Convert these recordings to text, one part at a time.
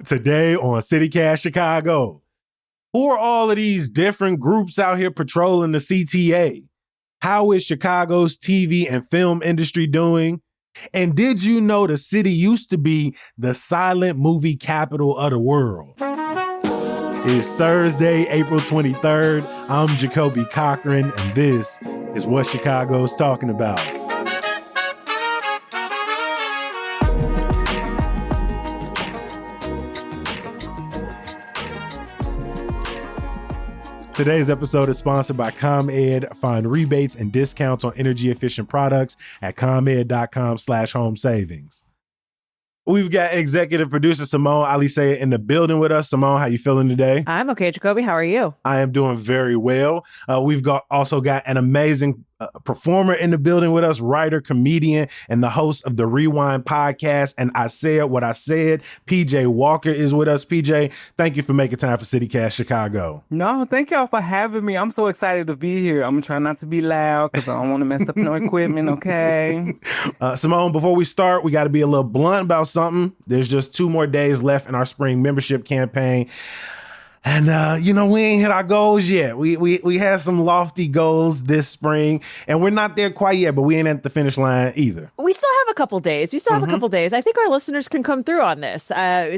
Today on CityCast Chicago, who are all of these different groups out here patrolling the CTA? How is Chicago's TV and film industry doing? And did you know the city used to be the silent movie capital of the world? It's Thursday, April 23rd. I'm Jacoby Cochran, and this is what Chicago's talking about. Today's episode is sponsored by ComEd. Find rebates and discounts on energy-efficient products at comed.com/home savings. We've got executive producer Simone Alisea in the building with us. Simone, how you feeling today? I'm okay, Jacoby. How are you? I am doing very well. We've also got an amazing performer in the building with us, writer, comedian, and the host of the Rewind podcast. And I Said What I Said. PJ Walker is with us. PJ, thank you for making time for CityCast Chicago. No, thank y'all for having me. I'm so excited to be here. I'm trying not to be loud because I don't want to mess up no equipment, okay? Simone, before we start, we got to be a little blunt about something. There's just 2 more days left in our spring membership campaign. And, we ain't hit our goals yet. We had some lofty goals this spring, and we're not there quite yet, but we ain't at the finish line either. We still have a couple days. I think our listeners can come through on this.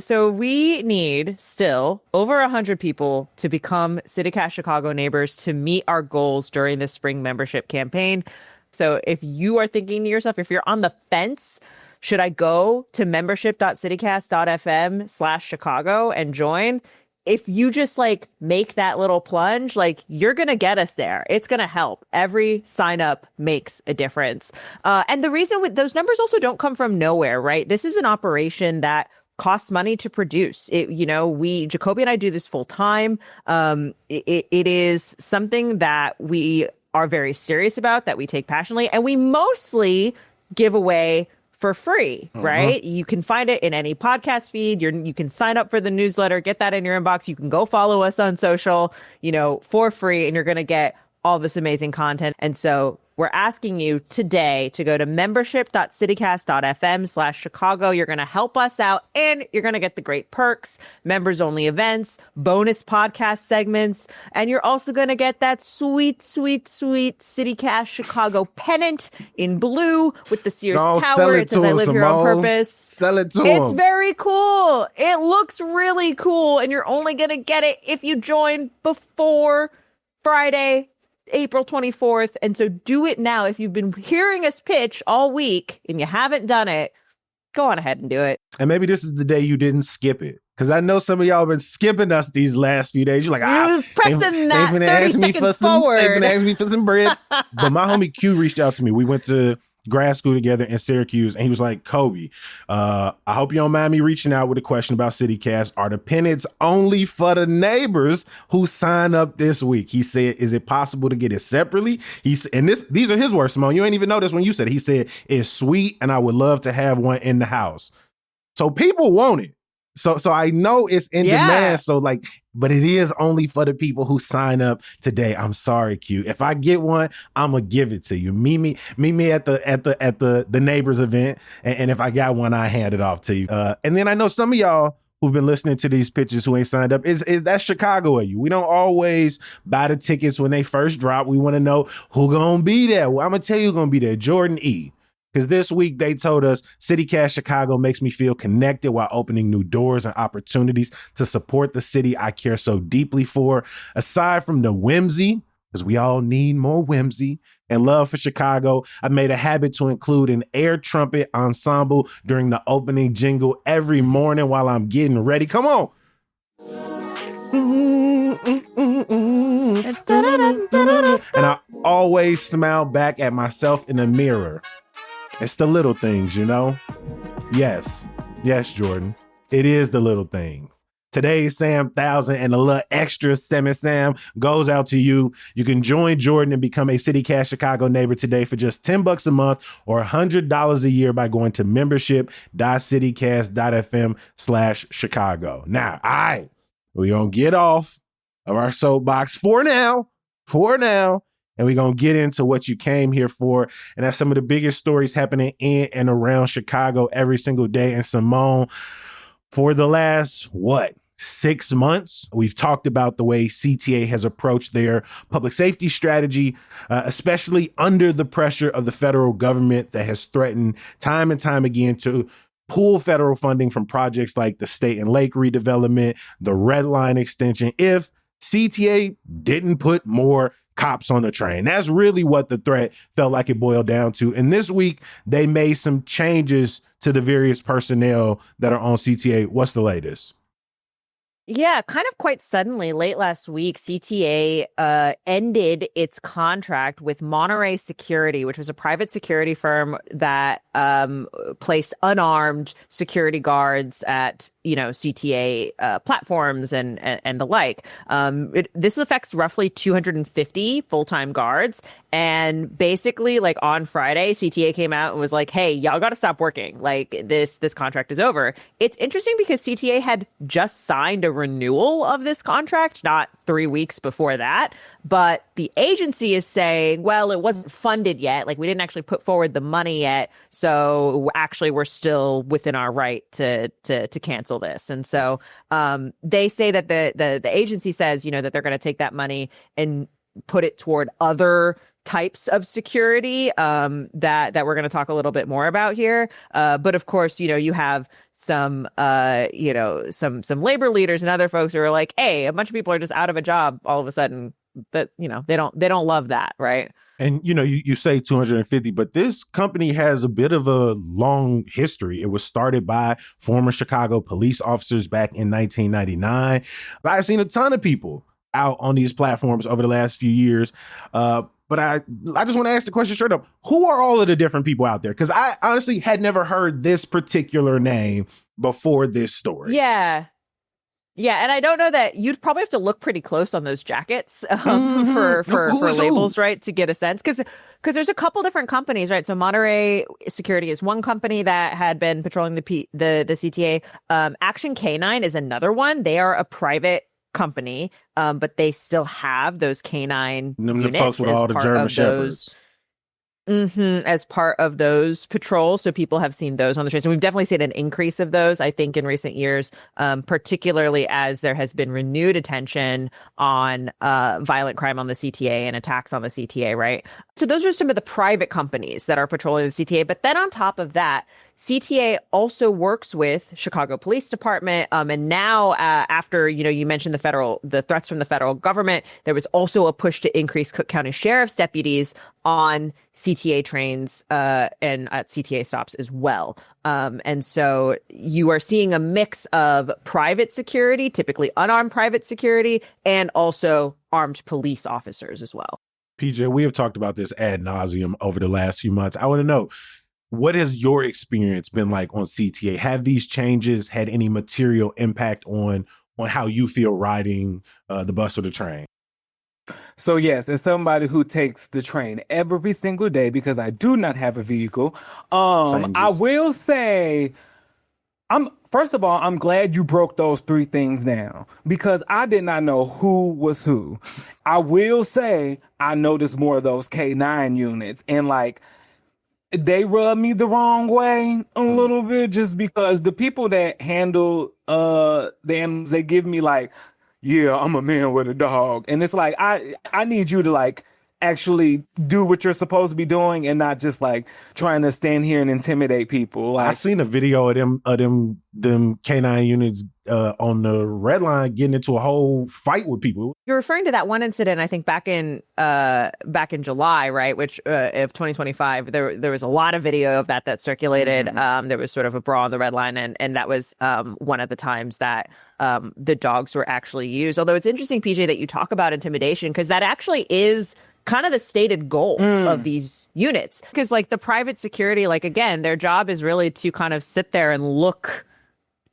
So we need still over 100 people to become CityCast Chicago neighbors to meet our goals during this spring membership campaign. So if you are thinking to yourself, if you're on the fence, should I go to membership.citycast.fm/Chicago and join? If you just make that little plunge, you're going to get us there. It's going to help. Every sign up makes a difference. And the reason those numbers also don't come from nowhere, right? This is an operation that costs money to produce. Jacoby and I do this full time. It is something that we are very serious about, that we take passionately, and we mostly give away for free, right? You can find it in any podcast feed. You can sign up for the newsletter, get that in your inbox. You can go follow us on social, for free, and you're going to get all this amazing content. And so we're asking you today to go to membership.citycast.fm/Chicago. You're going to help us out, and you're going to get the great perks, members only events, bonus podcast segments, and you're also going to get that sweet, sweet, sweet CityCast Chicago pennant in blue with the Sears Tower. It says I live here on purpose. Sell it to them. It's very cool. It looks really cool, and you're only going to get it if you join before Friday, April 24th. And so do it now. If you've been hearing us pitch all week and you haven't done it, go on ahead and do it. And maybe this is the day you didn't skip it. Because I know some of y'all have been skipping us these last few days. You're like, pressing that 30 seconds forward. They've been asking me for some bread. But my homie Q reached out to me. We went to grad school together in Syracuse, and he was like, Kobe, I hope you don't mind me reaching out with a question about CityCast. Are the pennants only for the neighbors who sign up this week? He said, is it possible to get it separately? These are his words, Simone. You ain't even noticed when you said it. He said, it's sweet, and I would love to have one in the house. So people want it. So I know it's in demand. So but it is only for the people who sign up today. I'm sorry, Q. If I get one, I'm gonna give it to you. Meet me at the neighbors event, and if I got one, I hand it off to you. And then I know some of y'all who've been listening to these pitches who ain't signed up, is that's Chicago of you. We don't always buy the tickets when they first drop. We want to know who gonna be there. Well, I'm gonna tell you who's gonna be there. Jordan E. Because this week they told us CityCast Chicago makes me feel connected while opening new doors and opportunities to support the city I care so deeply for. Aside from the whimsy, because we all need more whimsy and love for Chicago, I made a habit to include an air trumpet ensemble during the opening jingle every morning while I'm getting ready. Come on. And I always smile back at myself in the mirror. It's the little things, Yes, Jordan. It is the little things. Today's Sam 1000 and a little extra Sam goes out to you. You can join Jordan and become a CityCast Chicago neighbor today for just $10 a month or $100 a year by going to membership.citycast.fm/Chicago. Now, we're going to get off of our soapbox for now. And we're going to get into what you came here for. And that's some of the biggest stories happening in and around Chicago every single day. And Simone, For the last, 6 months, we've talked about the way CTA has approached their public safety strategy, especially under the pressure of the federal government that has threatened time and time again to pull federal funding from projects like the State and Lake redevelopment, the Red Line extension, if CTA didn't put more cops on the train. That's really what the threat felt like it boiled down to. And this week, they made some changes to the various personnel that are on CTA. What's the latest? Yeah, kind of quite suddenly, late last week, CTA ended its contract with Monterey Security, which was a private security firm that placed unarmed security guards at CTA platforms and the like. This affects roughly 250 full-time guards. And basically, like on Friday, CTA came out and was like, hey, y'all got to stop working. Like this contract is over. It's interesting because CTA had just signed a renewal of this contract not 3 weeks before that. But the agency is saying, well, it wasn't funded yet. Like we didn't actually put forward the money yet. So actually, we're still within our right to cancel this. And so they say that the agency says, that they're going to take that money and put it toward other types of security that we're going to talk a little bit more about here. But of course, you have some some labor leaders and other folks who are like, hey, a bunch of people are just out of a job all of a sudden. That they don't love that, right? And you say 250, but this company has a bit of a long history. It was started by former Chicago police officers back in 1999. I've seen a ton of people out on these platforms over the last few years. But I just want to ask the question straight up. Who are all of the different people out there? Because I honestly had never heard this particular name before this story. Yeah. Yeah, and I don't know that you'd probably have to look pretty close on those jackets for labels, right, to get a sense. Because there's a couple different companies, right? So Monterey Security is one company that had been patrolling the CTA. Action K9 is another one. They are a private company, but they still have those K9 units the folks with all the German Shepherds. As part of those patrols. So people have seen those on the trains. And we've definitely seen an increase of those, I think, in recent years, particularly as there has been renewed attention on violent crime on the CTA and attacks on the CTA, right? So those are some of the private companies that are patrolling the CTA. But then on top of that, CTA also works with Chicago Police Department. And now after, you mentioned the threats from the federal government, there was also a push to increase Cook County Sheriff's deputies on CTA trains and at CTA stops as well. And so you are seeing a mix of private security, typically unarmed private security, and also armed police officers as well. PJ, we have talked about this ad nauseum over the last few months. I want to know, what has your experience been like on CTA? Have these changes had any material impact on how you feel riding the bus or the train? So yes, as somebody who takes the train every single day because I do not have a vehicle, I will say, first of all, I'm glad you broke those three things down because I did not know who was who. I will say I noticed more of those K9 units and they rub me the wrong way a little bit just because the people that handle the animals, they give me yeah, I'm a man with a dog. And it's like, I need you to actually do what you're supposed to be doing and not just trying to stand here and intimidate people. I seen a video of them K9 units on the Red Line getting into a whole fight with people. You're referring to that one incident, I think back in July, right? Which of 2025, there was a lot of video of that circulated. Mm-hmm. There was sort of a brawl on the Red Line, and that was one of the times that the dogs were actually used. Although it's interesting, PJ, that you talk about intimidation because that actually is kind of the stated goal of these units. Because the private security, again, their job is really to kind of sit there and look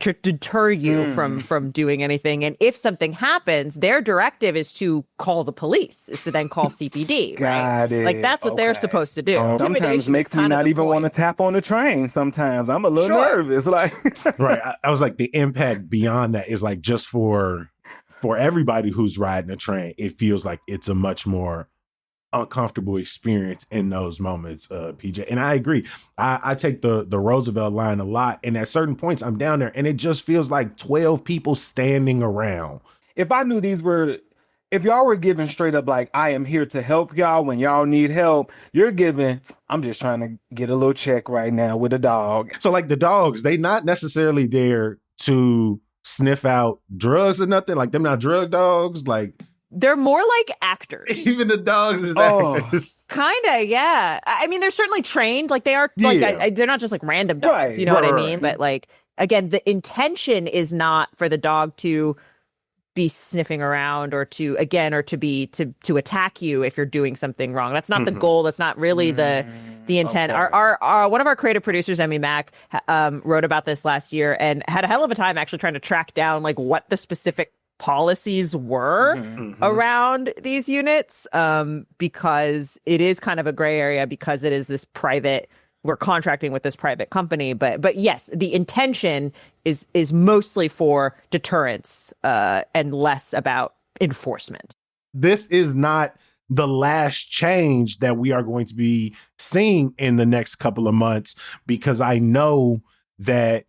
to deter you from doing anything. And if something happens, their directive is to call the police, is to then call CPD. Got it. That's what they're supposed to do. Sometimes makes me not even want to tap on the train. Sometimes I'm a little nervous. Right. I was the impact beyond that is just for everybody who's riding a train, it feels like it's a much more uncomfortable experience in those moments, PJ. And I agree. I take the Roosevelt line a lot. And at certain points, I'm down there and it just feels like 12 people standing around. If y'all were giving straight up, like, I am here to help y'all when y'all need help, you're giving, I'm just trying to get a little check right now with a dog. So like the dogs, they not necessarily there to sniff out drugs or nothing. Like them not drug dogs. Like they're more like actors. Even the dogs is actors. Kinda, yeah. I mean, they're certainly trained. Like they are, like they're not just like random dogs. Right, you know what I mean? right. But like, again, the intention is not for the dog to be sniffing around or to attack you if you're doing something wrong. That's not the goal. That's not really the intent. Okay. Our one of our creative producers, Emmy Mack, wrote about this last year and had a hell of a time actually trying to track down like what the specific policies were around these units, because it is kind of a gray area because it is this private. We're contracting with this private company, but yes, the intention is mostly for deterrence and less about enforcement. This is not the last change that we are going to be seeing in the next couple of months, because I know that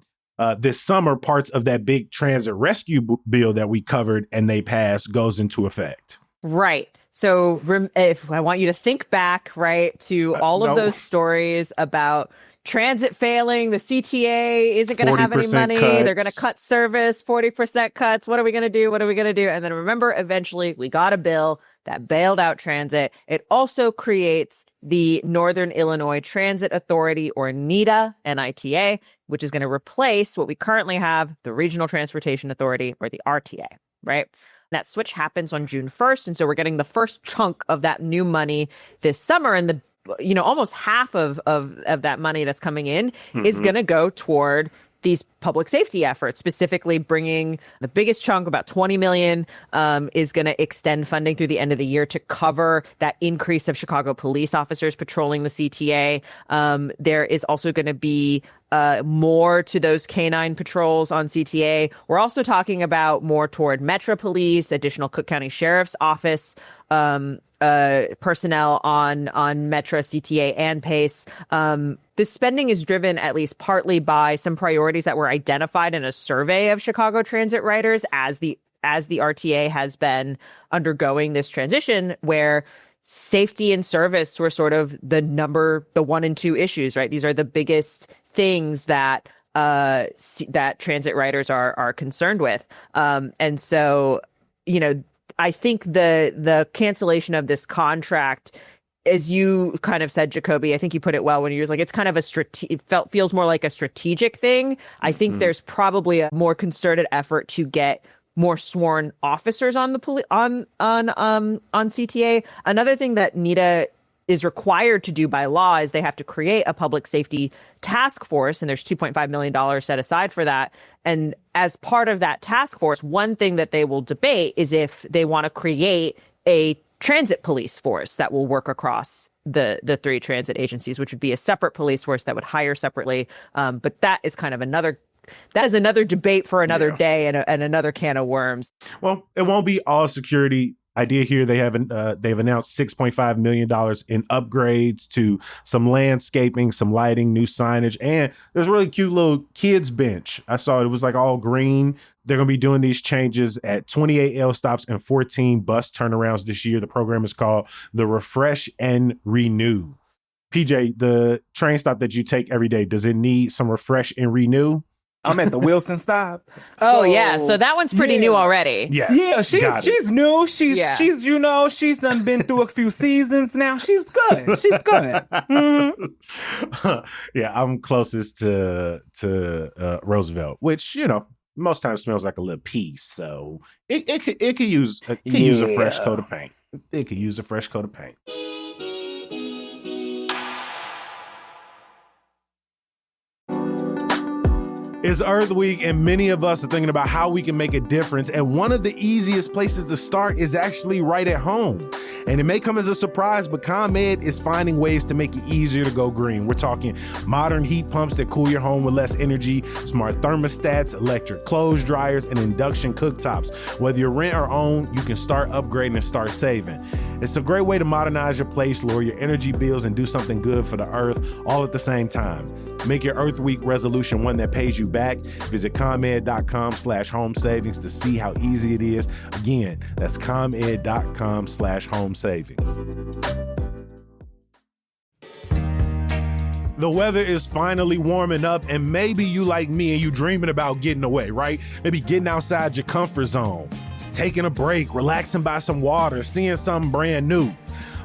this summer parts of that big transit rescue bill that we covered and they passed goes into effect. Right. So if I want you to think back, right, to all of those stories about transit failing, the CTA isn't going to have any money. Cuts. They're going to cut service, 40% cuts. What are we going to do? What are we going to do? And then remember, eventually we got a bill that bailed out transit. It also creates the Northern Illinois Transit Authority, or NITA, NITA, which is going to replace what we currently have, the Regional Transportation Authority, or the RTA, right? That switch happens on June 1st. And so we're getting the first chunk of that new money this summer. And almost half of that money that's coming in is going to go toward these public safety efforts, specifically bringing the biggest chunk, about 20 million, is going to extend funding through the end of the year to cover that increase of Chicago police officers patrolling the CTA. There is also going to be more to those canine patrols on CTA. We're also talking about more toward Metro Police, additional Cook County Sheriff's Office personnel on Metro, CTA, and PACE. This spending is driven at least partly by some priorities that were identified in a survey of Chicago transit riders as the RTA has been undergoing this transition, where safety and service were sort of the 1 and 2 issues, right? These are the biggest things that transit riders are concerned with. And so, I think the cancellation of this contract, as you kind of said, Jacoby, I think you put it well when you was like, it's kind of feels more like a strategic thing. I think there's probably a more concerted effort to get more sworn officers on the on CTA. Another thing that NITA is required to do by law is they have to create a public safety task force, and there's $2.5 million set aside for that. And as part of that task force, one thing that they will debate is if they want to create a transit police force that will work across the 3 transit agencies, which would be a separate police force that would hire separately. But that is kind of another debate for another day and another can of worms. Well, it won't be all security. I did hear they've announced $6.5 million in upgrades to some landscaping, some lighting, new signage, and there's a really cute little kids bench. I saw it was like all green. They're going to be doing these changes at 28 L stops and 14 bus turnarounds this year. The program is called the Refresh and Renew. PJ, the train stop that you take every day, does it need some refresh and renew? I'm at the Wilson stop. So that one's pretty new already. Yes. Yeah, she's new. She's done been through a few seasons now. She's good. She's good. Yeah, I'm closest to Roosevelt, which most times smells like a little pee. So it could use a fresh coat of paint. It could use a fresh coat of paint. It's Earth Week, and many of us are thinking about how we can make a difference. And one of the easiest places to start is actually right at home. And it may come as a surprise, but ComEd is finding ways to make it easier to go green. We're talking modern heat pumps that cool your home with less energy, smart thermostats, electric clothes dryers, and induction cooktops. Whether you rent or own, you can start upgrading and start saving. It's a great way to modernize your place, lower your energy bills, and do something good for the earth all at the same time. Make your Earth Week resolution one that pays you back. Visit ComEd.com/home savings to see how easy it is. Again, that's ComEd.com/home savings. The weather is finally warming up, and maybe you like me and you dreaming about getting away, right? Maybe getting outside your comfort zone, taking a break, relaxing by some water, seeing something brand new.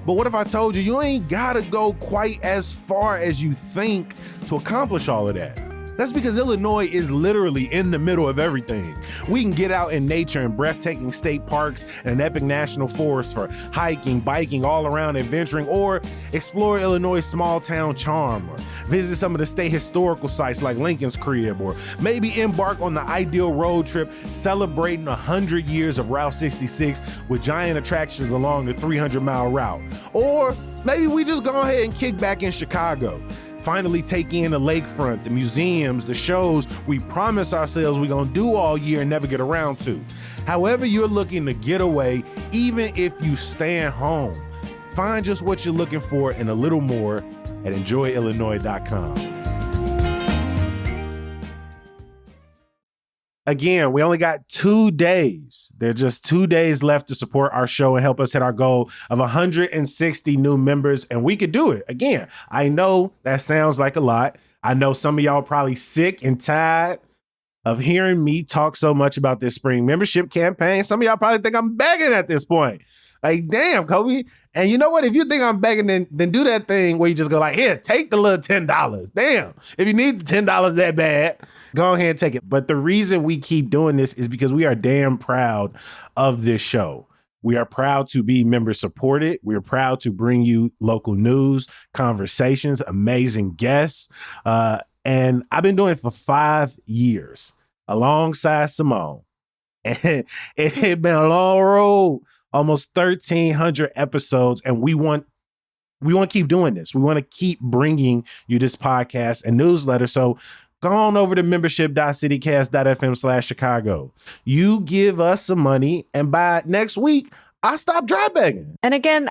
But what if I told you you ain't gotta go quite as far as you think to accomplish all of that? That's because Illinois is literally in the middle of everything. We can get out in nature in breathtaking state parks and an epic national forest for hiking, biking, all around adventuring, or explore Illinois' small town charm, or visit some of the state historical sites like Lincoln's Crib, or maybe embark on the ideal road trip celebrating 100 years of Route 66 with giant attractions along the 300-mile route. Or maybe we just go ahead and kick back in Chicago. Finally take in the lakefront, the museums, the shows we promised ourselves we're gonna do all year and never get around to. However you're looking to get away, even if you stay at home, find just what you're looking for and a little more at enjoyillinois.com. Again, we only got 2 days. There are just 2 days left to support our show and help us hit our goal of 160 new members, and we could do it. Again, I know that sounds like a lot. I know some of y'all are probably sick and tired of hearing me talk so much about this spring membership campaign. Some of y'all probably think I'm begging at this point. Like, damn, Kobe. And you know what? If you think I'm begging, then do that thing where you just go like, here, take the little $10. Damn. If you need the $10 that bad, go ahead and take it. But the reason we keep doing this is because we are damn proud of this show. We are proud to be member supported. We are proud to bring you local news, conversations, amazing guests. And I've been doing it for 5 years alongside Simone. And it's been a long road. Almost 1,300 episodes, and we want to keep doing this. We want to keep bringing you this podcast and newsletter. So go on over to membership.citycast.fm/Chicago. You give us some money, and by next week, I'll stop dry begging. And again,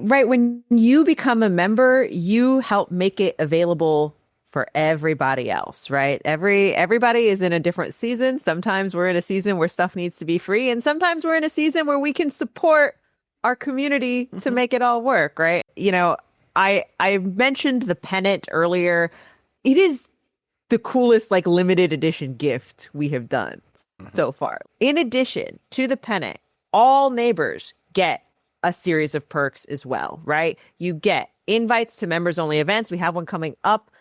right, when you become a member, you help make it available for everybody else, right? Everybody is in a different season. Sometimes we're in a season where stuff needs to be free, and sometimes we're in a season where we can support our community to make it all work, right? You know, I mentioned the pennant earlier. It is the coolest, like, limited edition gift we have done so far. In addition to the pennant, all neighbors get a series of perks as well, right? You get invites to members only events. We have one coming up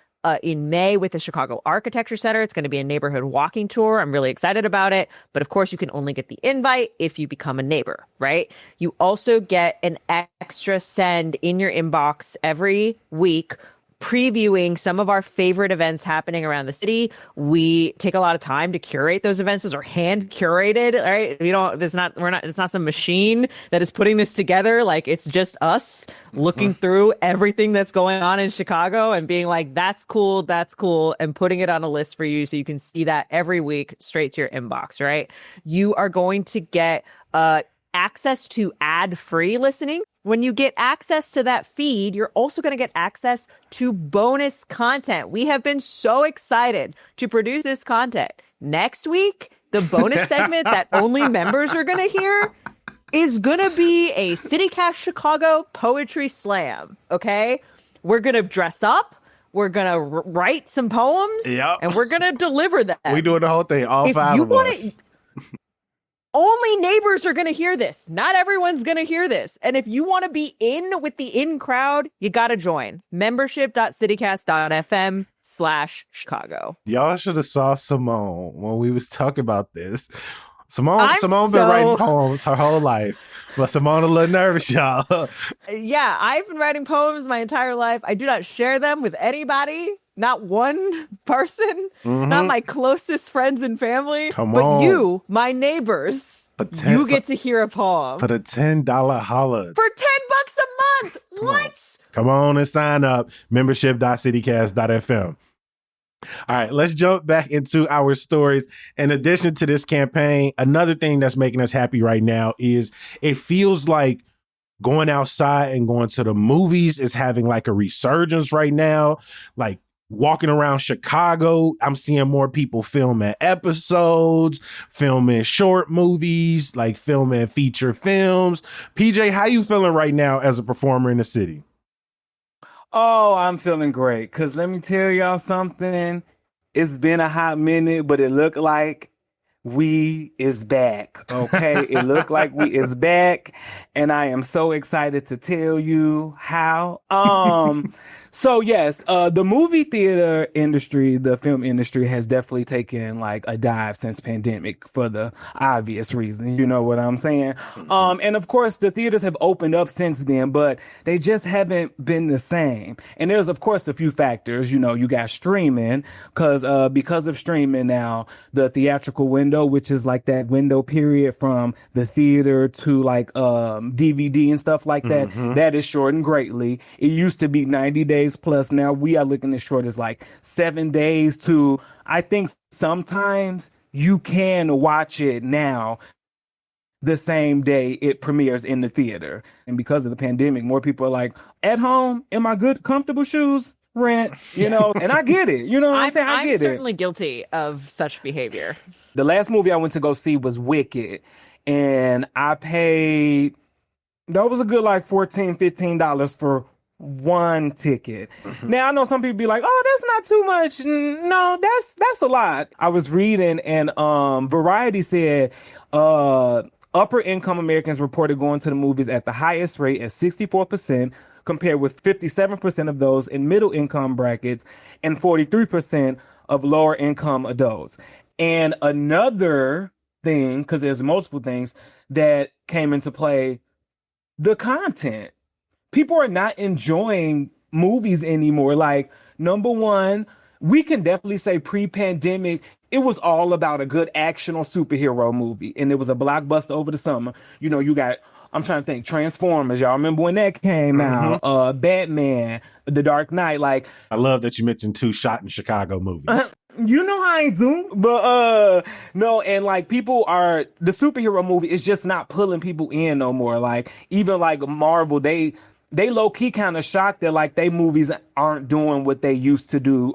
in May with the Chicago Architecture Center. It's going to be a neighborhood walking tour. I'm really excited about it. But of course, you can only get the invite if you become a neighbor, right? You also get an extra send in your inbox every week previewing some of our favorite events happening around the city. We take a lot of time to curate those events. Those are hand curated, right? It's not some machine that is putting this together. Like, it's just us looking through everything that's going on in Chicago and being like, that's cool, and putting it on a list for you so you can see that every week straight to your inbox, right? You are going to get access to ad-free listening. When you get access to that feed, you're also going to get access to bonus content. We have been so excited to produce this content. Next week, the bonus segment that only members are going to hear is going to be a CityCast Chicago poetry slam, okay? We're going to dress up. We're going to write some poems. Yep. And we're going to deliver them. We doing the whole thing, all five of us. Only neighbors are going to hear this. Not everyone's going to hear this. And if you want to be in with the in crowd, you got to join membership.citycast.fm/Chicago. Y'all should have saw Simone when we was talking about this. Simone been writing poems her whole life, but Simone a little nervous, y'all. Yeah, I've been writing poems my entire life. I do not share them with anybody. Not one person, not my closest friends and family, but you, my neighbors, you get to hear a poem. For the $10 holla. For $10 a month. What? Come on and sign up. Membership.citycast.fm. All right, let's jump back into our stories. In addition to this campaign, another thing that's making us happy right now is it feels like going outside and going to the movies is having like a resurgence right now. Like walking around Chicago, I'm seeing more people filming episodes, filming short movies, like filming feature films. PJ, how you feeling right now as a performer in the city? Oh, I'm feeling great. Because let me tell y'all something. It's been a hot minute, but it looked like we is back. Okay. It looked like we is back. And I am so excited to tell you how. So yes, the movie theater industry, the film industry has definitely taken like a dive since pandemic for the obvious reason. You know what I'm saying? And of course the theaters have opened up since then, but they just haven't been the same. And there's of course a few factors. You know, you got streaming because of streaming now, the theatrical window, which is like that window period from the theater to like DVD and stuff like that, that is shortened greatly. It used to be 90 days plus. Now we are looking as short as like 7 days to, I think sometimes you can watch it now the same day it premieres in the theater. And because of the pandemic, more people are like, at home, in my good, comfortable shoes, rent, you know, and I get it. You know what I'm saying? I get I'm certainly guilty of such behavior. The last movie I went to go see was Wicked. And I paid, that was a good like $14, $15 for one ticket. Now I know some people be like, oh, that's not too much. No, that's a lot. I was reading and Variety said upper income Americans reported going to the movies at the highest rate at 64%, compared with 57% of those in middle income brackets and 43% of lower income adults. And another thing, because there's multiple things that came into play, the content. People are not enjoying movies anymore. Like, number one, we can definitely say pre-pandemic, it was all about a good action or superhero movie. And it was a blockbuster over the summer. You know, you got, I'm trying to think, Transformers. Y'all remember when that came out? Batman, The Dark Knight. Like, I love that you mentioned 2 shot in Chicago movies. You know I ain't do, but no, and like people are, the superhero movie is just not pulling people in no more. Like even like Marvel, they low key kind of shocked that like they movies aren't doing what they used to do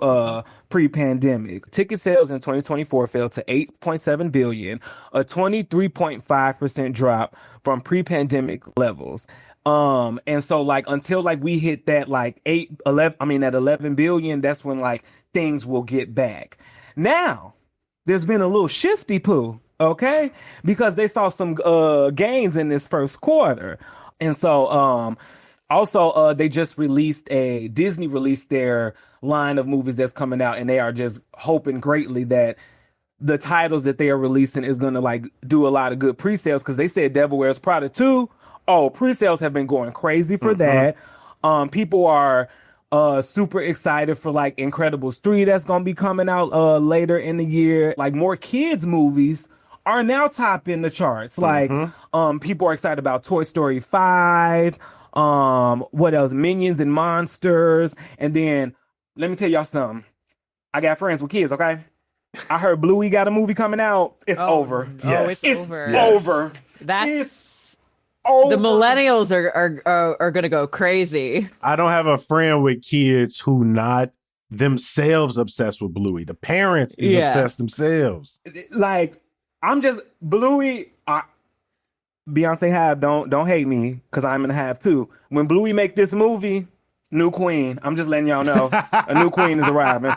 pre-pandemic. Ticket sales in 2024 fell to 8.7 billion, a 23.5% drop from pre-pandemic levels. And so like until like we hit that like 11 billion, that's when like things will get back. Now, there's been a little shifty poo, okay? Because they saw some gains in this first quarter. And so also they just Disney released their line of movies that's coming out, and they are just hoping greatly that the titles that they are releasing is going to like do a lot of good pre-sales, because they said Devil Wears Prada 2. Oh, pre-sales have been going crazy for that. People are super excited for like Incredibles 3 that's going to be coming out later in the year. Like more kids movies are now topping the charts. Like people are excited about Toy Story 5. What else? Minions and Monsters. And then let me tell y'all something. I got friends with kids, okay? I heard Bluey got a movie coming out. It's over. It's over. Over. That's over. The millennials are gonna go crazy. I don't have a friend with kids who not themselves obsessed with Bluey. The parents is obsessed themselves. Like, I'm just Bluey. Beyonce Hive, don't hate me, because I'm gonna have too. When Bluey make this movie, new queen. I'm just letting y'all know a new queen is arriving.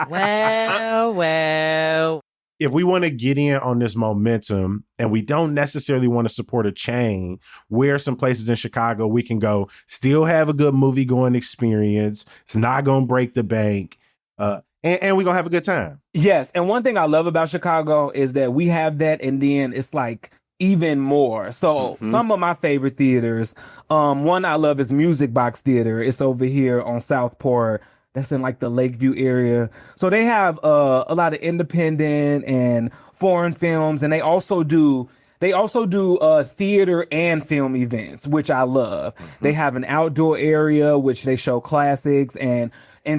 Well. If we want to get in on this momentum and we don't necessarily want to support a chain, where are some places in Chicago we can go, still have a good movie going experience? It's not going to break the bank. And we're going to have a good time. Yes. And one thing I love about Chicago is that we have that, and then it's like even more. So some of my favorite theaters, one I love is Music Box Theater. It's over here on Southport. That's in like the Lakeview area. So they have a lot of independent and foreign films, and they also do They also do theater and film events, which I love. They have an outdoor area which they show classics, and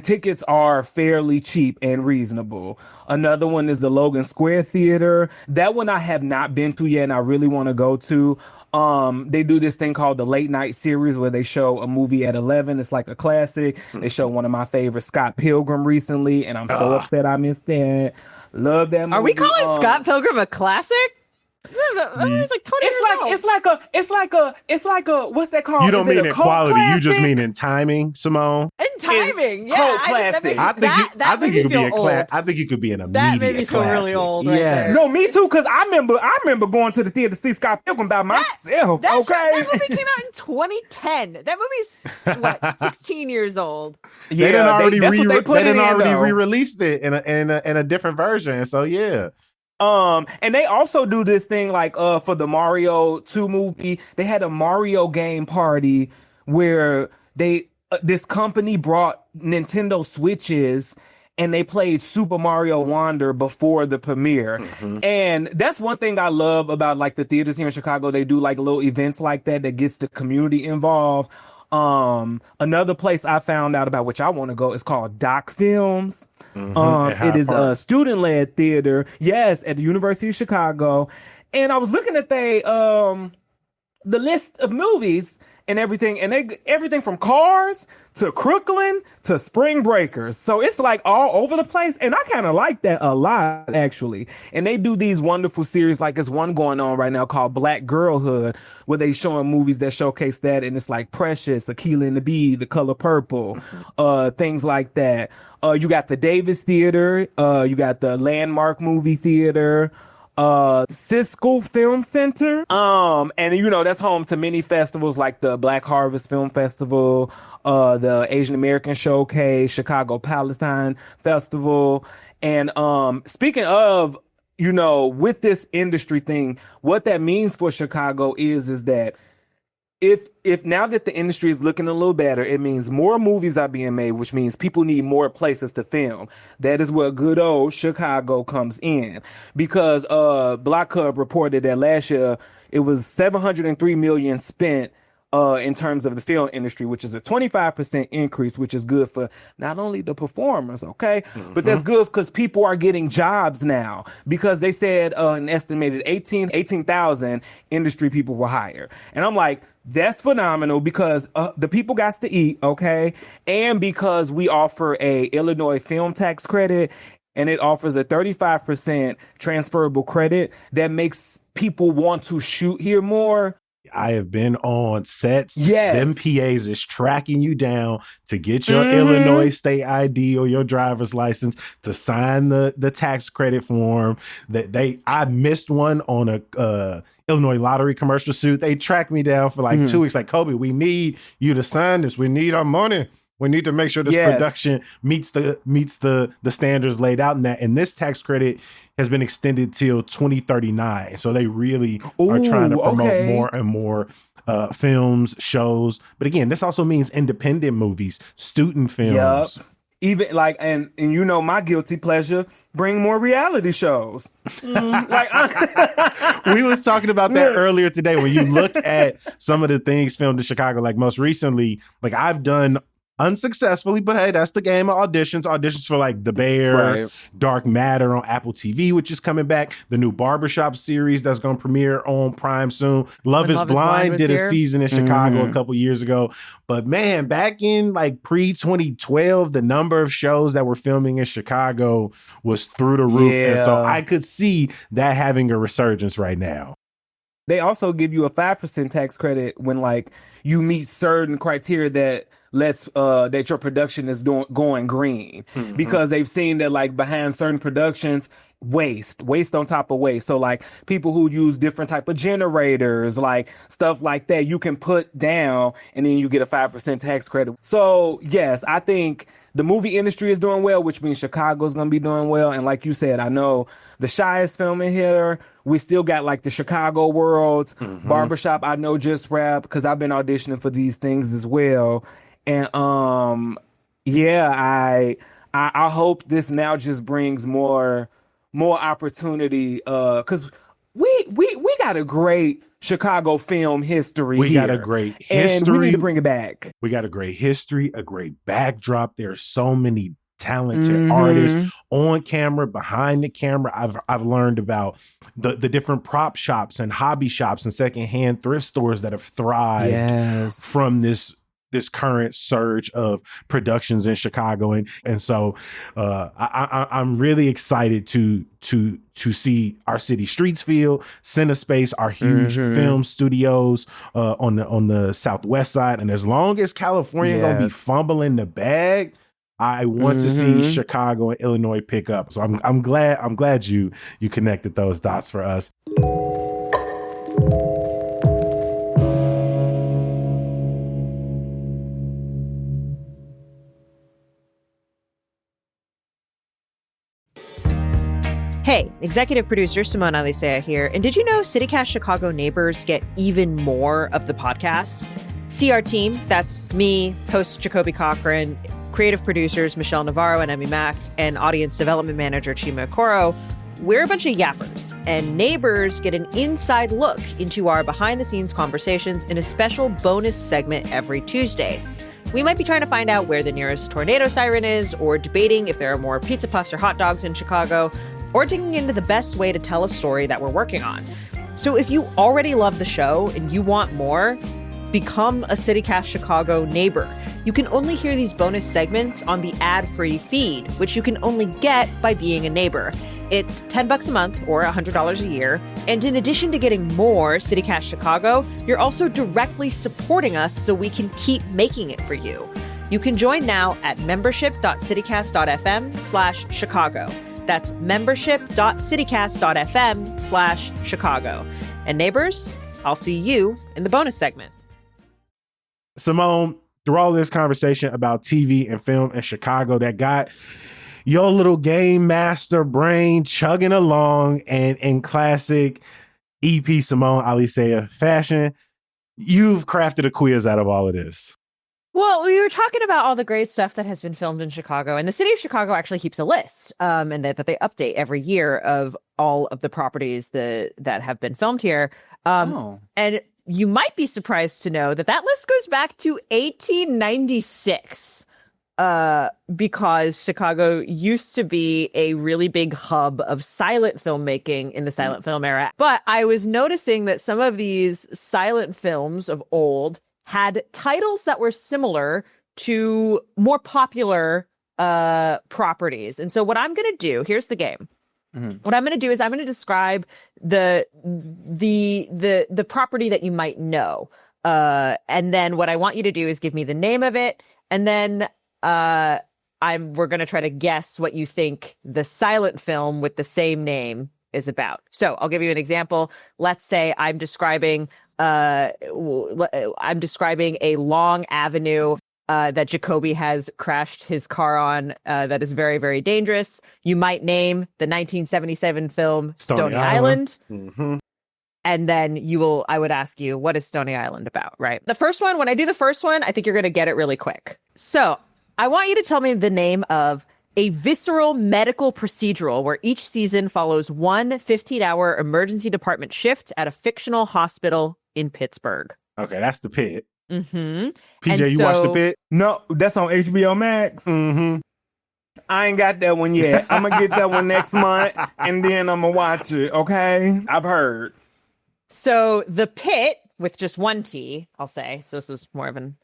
tickets are fairly cheap and reasonable. Another one is the Logan Square Theater. That one I have not been to yet and I really want to go to. They do this thing called the late night series where they show a movie at 11. It's like a classic. They show one of my favorites, Scott Pilgrim, recently, and I'm so upset I missed that. Love that movie. Are we calling Scott Pilgrim a classic? It's like 20 years old. It's like a what's that called? You don't Is it mean a in cult quality, classic? you just mean in timing, Simone. And timing, yeah. cult classic. I think you could be a class. I think you could be an immediate That made me feel classic. really old right Yes. there. No, me too, because I remember going to the theater to see Scott Pilgrim by myself. That movie came out in 2010. That movie's what, 16 years old. Yeah, They done already that's what they put it in, though. re-released it in a different version. So yeah. And they also do this thing like for the Mario 2 movie, they had a Mario game party where this company brought Nintendo Switches and they played Super Mario Wonder before the premiere. And that's one thing I love about like the theaters here in Chicago. They do like little events like that gets the community involved. Another place I found out about, which I want to go, is called Doc Films. It is a student-led theater, yes, at the University of Chicago. And I was looking at the list of movies and everything, and everything from Cars to Crooklyn to Spring Breakers. So it's like all over the place, and I kind of like that a lot, actually. And they do these wonderful series, like there's one going on right now called Black Girlhood, where they showing movies that showcase that, and it's like Precious, Akilah and the Bee, The Color Purple, things like that. You got the Davis Theater, you got the Landmark Movie Theater, Cisco Film Center. And you know, that's home to many festivals like the Black Harvest Film Festival, the Asian American Showcase, Chicago Palestine Festival. And speaking of, you know, with this industry thing, what that means for Chicago is that if now that the industry is looking a little better, it means more movies are being made, which means people need more places to film. That is where good old Chicago comes in, because Block Club reported that last year it was $703 million spent in terms of the film industry, which is a 25% increase, which is good for not only the performers, okay, but that's good because people are getting jobs now, because they said an estimated 18,000 industry people were hired. And I'm like, that's phenomenal, because the people got to eat, okay, and because we offer a Illinois film tax credit, and it offers a 35% transferable credit that makes people want to shoot here more. I have been on sets. Yes. Them PAs is tracking you down to get your Illinois state ID or your driver's license to sign the tax credit form. I missed one on a Illinois lottery commercial suit. They tracked me down for like 2 weeks. Like, Kobe, we need you to sign this. We need our money. We need to make sure this production meets the standards laid out in that. And this tax credit has been extended till 2039. So they really are trying to promote more and more films, shows. But again, this also means independent movies, student films. Yep. Even like, and you know, my guilty pleasure, bring more reality shows. We was talking about that earlier today. When you look at some of the things filmed in Chicago, like most recently, like I've done unsuccessfully, but hey, that's the game of auditions for like The Bear, Dark Matter on Apple TV, which is coming back, the new Barbershop series that's going to premiere on Prime soon. Love is Blind did a season in Chicago a couple years ago, but man, back in like pre-2012, the number of shows that were filming in Chicago was through the roof, and so I could see that having a resurgence right now. They also give you a 5% tax credit when like you meet certain criteria that lets that your production is going green, because they've seen that like behind certain productions, waste on top of waste. So like people who use different type of generators, like stuff like that, you can put down and then you get a 5% tax credit. So yes, I think the movie industry is doing well, which means Chicago's going to be doing well. And like you said, I know the Shy is filming here. We still got like the Chicago World, Barbershop, I know just wrapped, because I've been auditioning for these things as well. And I hope this now just brings more opportunity, because we got a great Chicago film history. We here, got a great history. and we need to bring it back. We got a great history, a great backdrop. There's so many talented artists on camera, behind the camera. I've learned about the different prop shops and hobby shops and secondhand thrift stores that have thrived from this current surge of productions in Chicago. And so I'm really excited to see our city streets feel, CineSpace, our huge film studios on the southwest side. And as long as California gonna be fumbling the bag, I want to see Chicago and Illinois pick up. So I'm glad you connected those dots for us. Hey, executive producer Simone Alicea here. And did you know CityCast Chicago neighbors get even more of the podcast? See our team, that's me, host Jacoby Cochran, creative producers Michelle Navarro and Emmy Mack, and audience development manager Chima Okoro. We're a bunch of yappers, and neighbors get an inside look into our behind-the-scenes conversations in a special bonus segment every Tuesday. We might be trying to find out where the nearest tornado siren is, or debating if there are more pizza puffs or hot dogs in Chicago, or digging into the best way to tell a story that we're working on. So if you already love the show and you want more, become a CityCast Chicago neighbor. You can only hear these bonus segments on the ad-free feed, which you can only get by being a neighbor. It's $10 a month or $100 a year. And in addition to getting more CityCast Chicago, you're also directly supporting us so we can keep making it for you. You can join now at membership.citycast.fm/Chicago. That's membership.citycast.fm/Chicago. And neighbors, I'll see you in the bonus segment. Simone, through all this conversation about TV and film in Chicago that got your little game master brain chugging along, and in classic EP Simone Alicea fashion, you've crafted a quiz out of all of this. Well, we were talking about all the great stuff that has been filmed in Chicago, and the city of Chicago actually keeps a list, and that they update every year of all of the properties that have been filmed here. And you might be surprised to know that list goes back to 1896, because Chicago used to be a really big hub of silent filmmaking in the silent film era. But I was noticing that some of these silent films of old had titles that were similar to more popular properties. And so what I'm going to do, here's the game. What I'm going to do is I'm going to describe the property that you might know. And then what I want you to do is give me the name of it. And then we're going to try to guess what you think the silent film with the same name is about. So I'll give you an example. Let's say I'm describing a long avenue that Jacoby has crashed his car on that is very, very dangerous. You might name the 1977 film Stony Island. And then I would ask you, what is Stony Island about, right? The first one, when I do the first one, I think you're going to get it really quick. So I want you to tell me the name of a visceral medical procedural where each season follows one 15-hour emergency department shift at a fictional hospital in Pittsburgh. Okay, that's The Pit. PJ, you watched The Pit? No, that's on HBO Max. I ain't got that one yet. I'm going to get that one next month, and then I'm going to watch it, okay? I've heard. So The Pit, with just one T, I'll say. So this was more of an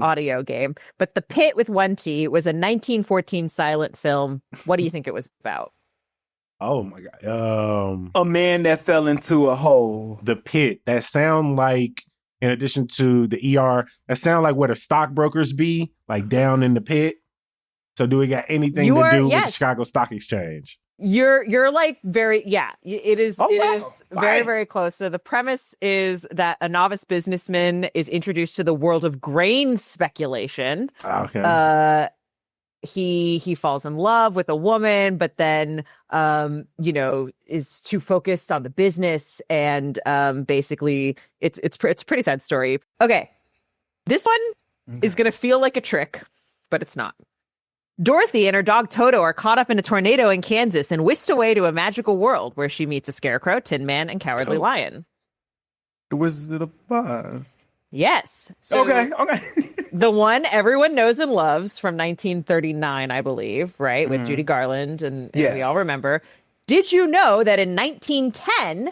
audio game. But The Pit with one T was a 1914 silent film. What do you think it was about? Oh my God. A man that fell into a hole. The Pit. That sound like, in addition to the ER, that sound like where the stockbrokers be, like down in the pit. So do it got anything to do with the Chicago Stock Exchange? You're like very, it is very, very close. So the premise is that a novice businessman is introduced to the world of grain speculation. Okay. He falls in love with a woman, but then is too focused on the business, and basically it's a pretty sad story. Okay, this one is gonna feel like a trick, but it's not. Dorothy and her dog Toto are caught up in a tornado in Kansas and whisked away to a magical world where she meets a scarecrow, Tin Man, and Cowardly Lion. The Wizard of Oz. Yes. So Okay. the one everyone knows and loves from 1939, I believe, right? With Judy Garland, and Yes. we all remember. Did you know that in 1910,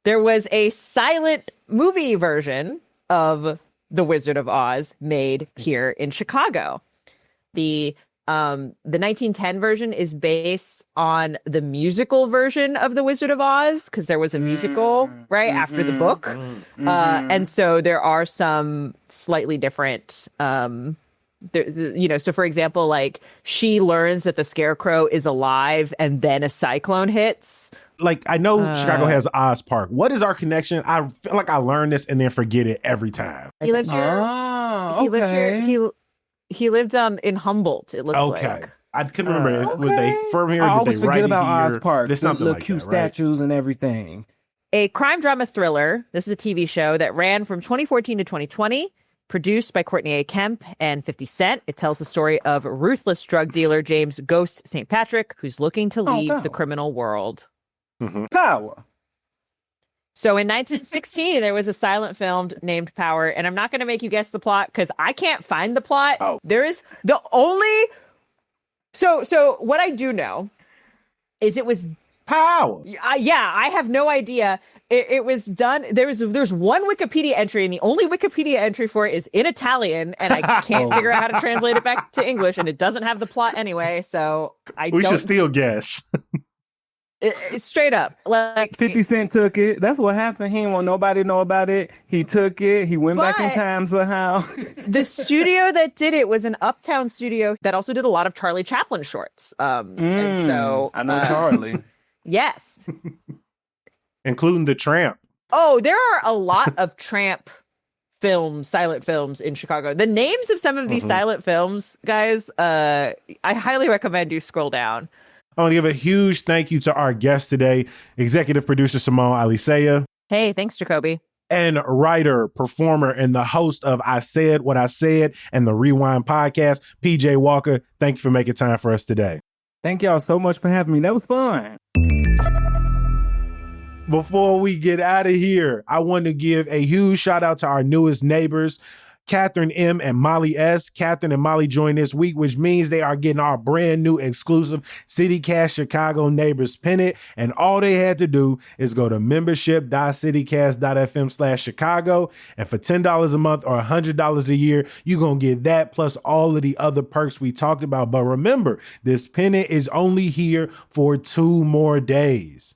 there was a silent movie version of The Wizard of Oz made here in Chicago? The 1910 version is based on the musical version of The Wizard of Oz, because there was a musical right after the book. And so there are some slightly different, so for example, like she learns that the scarecrow is alive and then a cyclone hits. Like, I know Chicago has Oz Park. What is our connection? I feel like I learn this and then forget it every time. He lived here. Oh, He lived here. He lived in Humboldt, it looks like. I couldn't remember. Was they from here? I Did always they forget write about it here? Oz Park. There's The something little like cute that, right? statues and everything. A crime drama thriller. This is a TV show that ran from 2014 to 2020, produced by Courtney A. Kemp and 50 Cent. It tells the story of ruthless drug dealer James Ghost St. Patrick, who's looking to leave the criminal world. Power. So in 1916, there was a silent film named Power, and I'm not going to make you guess the plot because I can't find the plot. Oh. There is the only. So what I do know is it was Power. I have no idea. It was done. There's one Wikipedia entry, and the only Wikipedia entry for it is in Italian, and I can't figure out how to translate it back to English, and it doesn't have the plot anyway. So We should still guess. It's straight up like 50 Cent took it. That's what happened. He didn't want nobody to know about it. He took it. He went back in time somehow. The studio that did it was an uptown studio that also did a lot of Charlie Chaplin shorts. And so I know Charlie. yes. Including the Tramp. Oh, there are a lot of Tramp films, silent films in Chicago. The names of some of these silent films, guys, I highly recommend you scroll down. I want to give a huge thank you to our guest today, executive producer Simone Alicea. Hey, thanks, Jacoby. And writer, performer, and the host of I Said What I Said and the Rewind podcast, PJ Walker. Thank you for making time for us today. Thank y'all so much for having me. That was fun. Before we get out of here, I want to give a huge shout out to our newest neighbors, Catherine M. and Molly S. Catherine and Molly joined this week, which means they are getting our brand new exclusive CityCast Chicago Neighbors pennant. And all they had to do is go to membership.citycast.fm/Chicago. And for $10 a month or $100 a year, you're going to get that plus all of the other perks we talked about. But remember, this pennant is only here for 2 more days.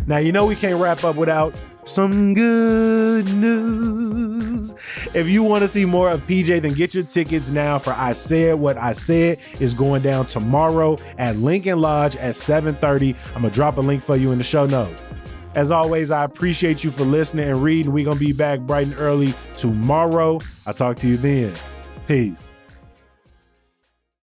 Now, you know we can't wrap up without some good news. If you want to see more of PJ, then get your tickets now for I Said What I Said is going down tomorrow at Lincoln Lodge at 7:30. I'm going to drop a link for you in the show notes. As always, I appreciate you for listening and reading. We're going to be back bright and early tomorrow. I'll talk to you then. Peace.